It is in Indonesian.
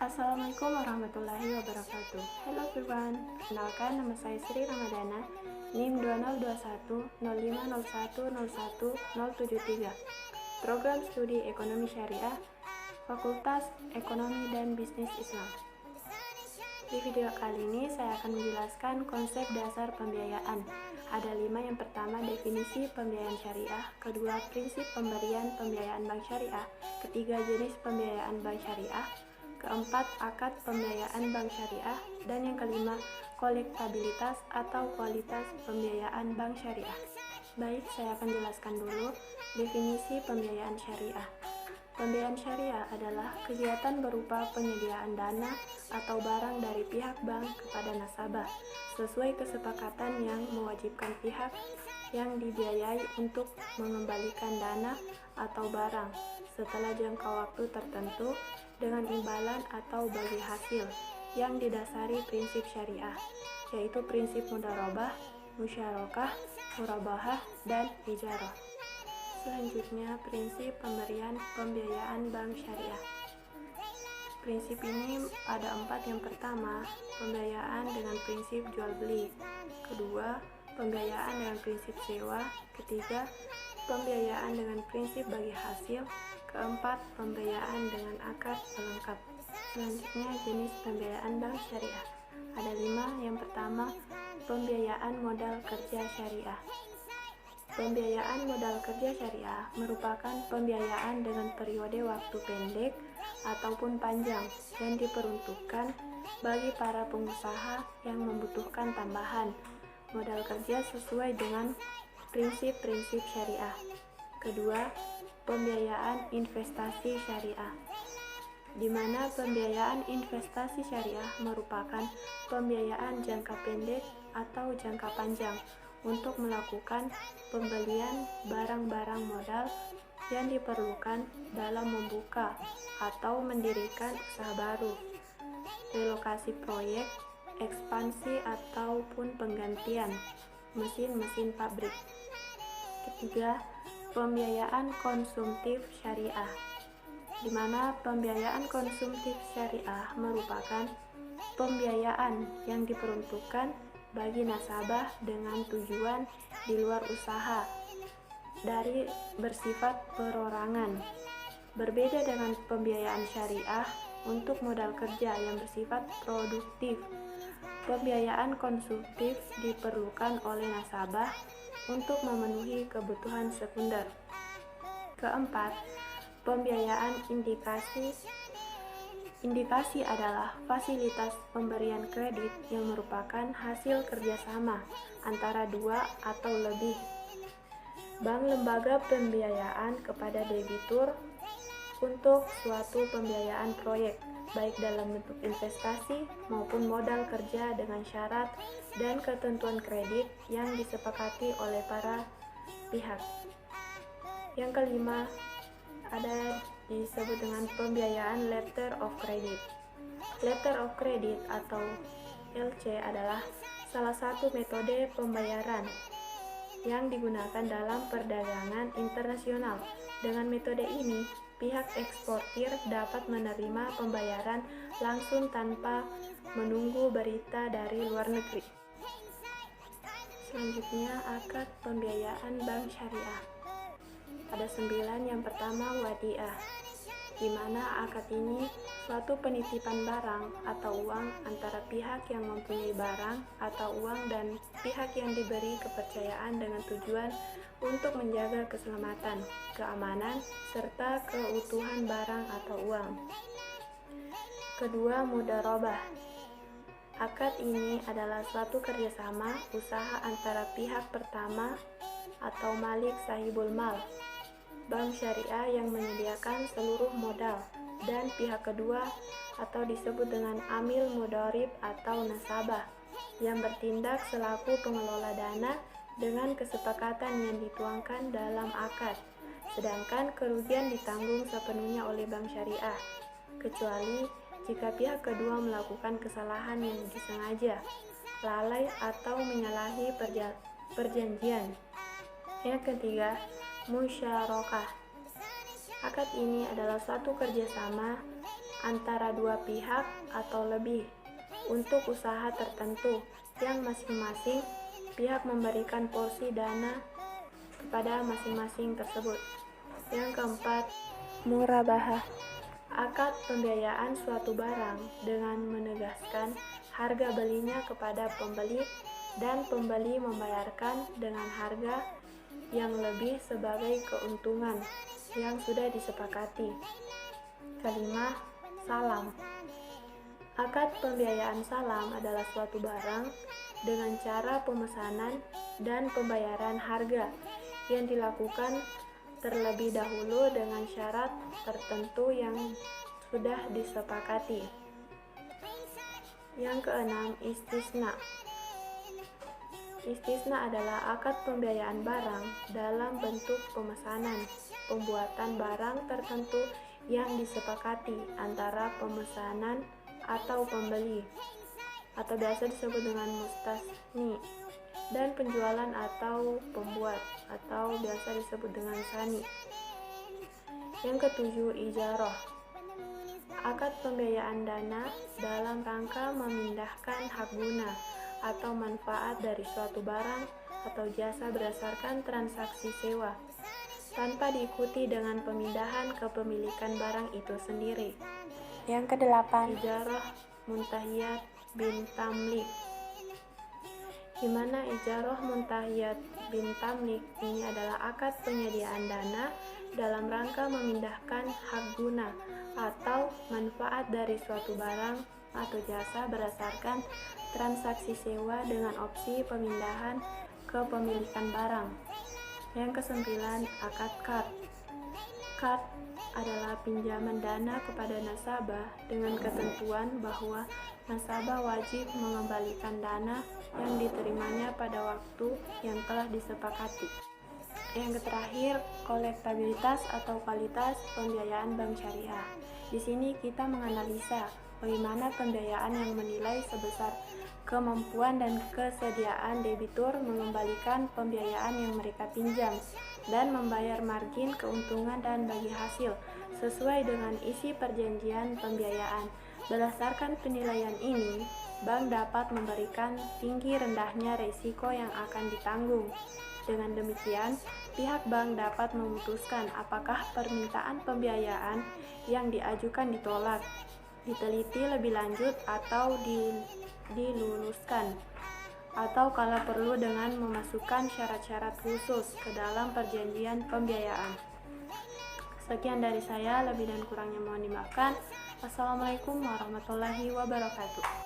Assalamualaikum warahmatullahi wabarakatuh. Hello everyone, perkenalkan nama saya Sri Ramadana, NIM 202105010173, Program Studi Ekonomi Syariah, Fakultas Ekonomi dan Bisnis Islam. Di video kali ini saya akan menjelaskan konsep dasar pembiayaan. Ada 5. Yang pertama, definisi pembiayaan syariah. Kedua, prinsip pemberian pembiayaan bank syariah. Ketiga, jenis pembiayaan bank syariah. Keempat, akad pembiayaan bank syariah. Dan yang kelima, kolektabilitas atau kualitas pembiayaan bank syariah. Baik, saya akan jelaskan dulu definisi pembiayaan syariah. Pembiayaan syariah adalah kegiatan berupa penyediaan dana atau barang dari pihak bank kepada nasabah sesuai kesepakatan yang mewajibkan pihak yang dibiayai untuk mengembalikan dana atau barang setelah jangka waktu tertentu dengan imbalan atau bagi hasil yang didasari prinsip syariah, yaitu prinsip mudharabah, musyarakah, murabahah, dan ijarah. Selanjutnya, prinsip pemberian pembiayaan bank syariah. Prinsip ini ada 4. Yang pertama, pembiayaan dengan prinsip jual beli. Kedua, pembiayaan dengan prinsip sewa. Ketiga, pembiayaan dengan prinsip bagi hasil. Keempat, pembiayaan dengan akad pelengkap. Selanjutnya, jenis pembiayaan bank syariah. Ada 5. Yang pertama, pembiayaan modal kerja syariah. Pembiayaan modal kerja syariah merupakan pembiayaan dengan periode waktu pendek ataupun panjang yang diperuntukkan bagi para pengusaha yang membutuhkan tambahan modal kerja sesuai dengan prinsip-prinsip syariah. Kedua, pembiayaan investasi syariah, di mana pembiayaan investasi syariah merupakan pembiayaan jangka pendek atau jangka panjang untuk melakukan pembelian barang-barang modal yang diperlukan dalam membuka atau mendirikan usaha baru, relokasi proyek, ekspansi ataupun penggantian mesin-mesin pabrik. Ketiga, pembiayaan konsumtif syariah, di mana pembiayaan konsumtif syariah merupakan pembiayaan yang diperuntukkan bagi nasabah dengan tujuan di luar usaha dari bersifat perorangan. Berbeda dengan pembiayaan syariah untuk modal kerja yang bersifat produktif, pembiayaan konsumtif diperlukan oleh nasabah untuk memenuhi kebutuhan sekunder. Keempat, pembiayaan indikasi. Indikasi adalah fasilitas pemberian kredit yang merupakan hasil kerjasama antara 2 atau lebih bank lembaga pembiayaan kepada debitur untuk suatu pembiayaan proyek, baik dalam bentuk investasi maupun modal kerja dengan syarat dan ketentuan kredit yang disepakati oleh para pihak. Yang kelima, ada disebut dengan pembiayaan letter of credit. Letter of credit atau LC adalah salah satu metode pembayaran yang digunakan dalam perdagangan internasional. Dengan metode ini, pihak eksportir dapat menerima pembayaran langsung tanpa menunggu berita dari luar negeri. Selanjutnya, akad pembiayaan bank syariah. Ada 9. Yang pertama, wadiah, di mana akad ini suatu penitipan barang atau uang antara pihak yang mempunyai barang atau uang dan pihak yang diberi kepercayaan dengan tujuan untuk menjaga keselamatan, keamanan, serta keutuhan barang atau uang. Kedua, mudharabah. Akad ini adalah suatu kerjasama usaha antara pihak pertama atau malik sahibul mal, bank syariah yang menyediakan seluruh modal, dan pihak kedua atau disebut dengan amil mudharib atau nasabah yang bertindak selaku pengelola dana dengan kesepakatan yang dituangkan dalam akad, sedangkan kerugian ditanggung sepenuhnya oleh bank syariah, kecuali jika pihak kedua melakukan kesalahan yang disengaja, lalai atau menyalahi perjanjian. Yang ketiga, musyarakah. Akad ini adalah suatu kerjasama antara dua pihak atau lebih untuk usaha tertentu yang masing-masing pihak memberikan porsi dana kepada masing-masing tersebut. Yang keempat, murabahah, akad pembiayaan suatu barang dengan menegaskan harga belinya kepada pembeli dan pembeli membayarkan dengan harga yang lebih sebagai keuntungan yang sudah disepakati. Kelima, salam. Akad pembiayaan salam adalah suatu barang dengan cara pemesanan dan pembayaran harga yang dilakukan terlebih dahulu dengan syarat tertentu yang sudah disepakati. Yang keenam, istisna. Istisna adalah akad pembiayaan barang dalam bentuk pemesanan, pembuatan barang tertentu yang disepakati antara pemesanan atau pembeli, atau biasa disebut dengan mustasni, dan penjualan atau pembuat, atau biasa disebut dengan sani. Yang ketujuh, ijarah, akad pembiayaan dana dalam rangka memindahkan hak guna atau manfaat dari suatu barang atau jasa berdasarkan transaksi sewa, tanpa diikuti dengan pemindahan kepemilikan barang itu sendiri. Yang kedelapan, ijarah muntahiyat bin tamlik, di mana ijarah muntahiyat bin tamlik ini adalah akad penyediaan dana dalam rangka memindahkan hak guna atau manfaat dari suatu barang atau jasa berdasarkan transaksi sewa dengan opsi pemindahan kepemilikan barang. Yang kesembilan, akad qard. Qard adalah pinjaman dana kepada nasabah dengan ketentuan bahwa nasabah wajib mengembalikan dana yang diterimanya pada waktu yang telah disepakati. Yang terakhir, kolektabilitas atau kualitas pembiayaan bank syariah. Di sini kita menganalisa bagaimana pembiayaan yang menilai sebesar kemampuan dan kesediaan debitur mengembalikan pembiayaan yang mereka pinjam dan membayar margin keuntungan dan bagi hasil sesuai dengan isi perjanjian pembiayaan. Berdasarkan penilaian ini, bank dapat memberikan tinggi rendahnya risiko yang akan ditanggung. Dengan demikian, pihak bank dapat memutuskan apakah permintaan pembiayaan yang diajukan ditolak, diteliti lebih lanjut atau diluluskan, atau kalau perlu dengan memasukkan syarat-syarat khusus ke dalam perjanjian pembiayaan. Sekian dari saya, lebih dan kurangnya mohon dimaafkan. Wassalamualaikum warahmatullahi wabarakatuh.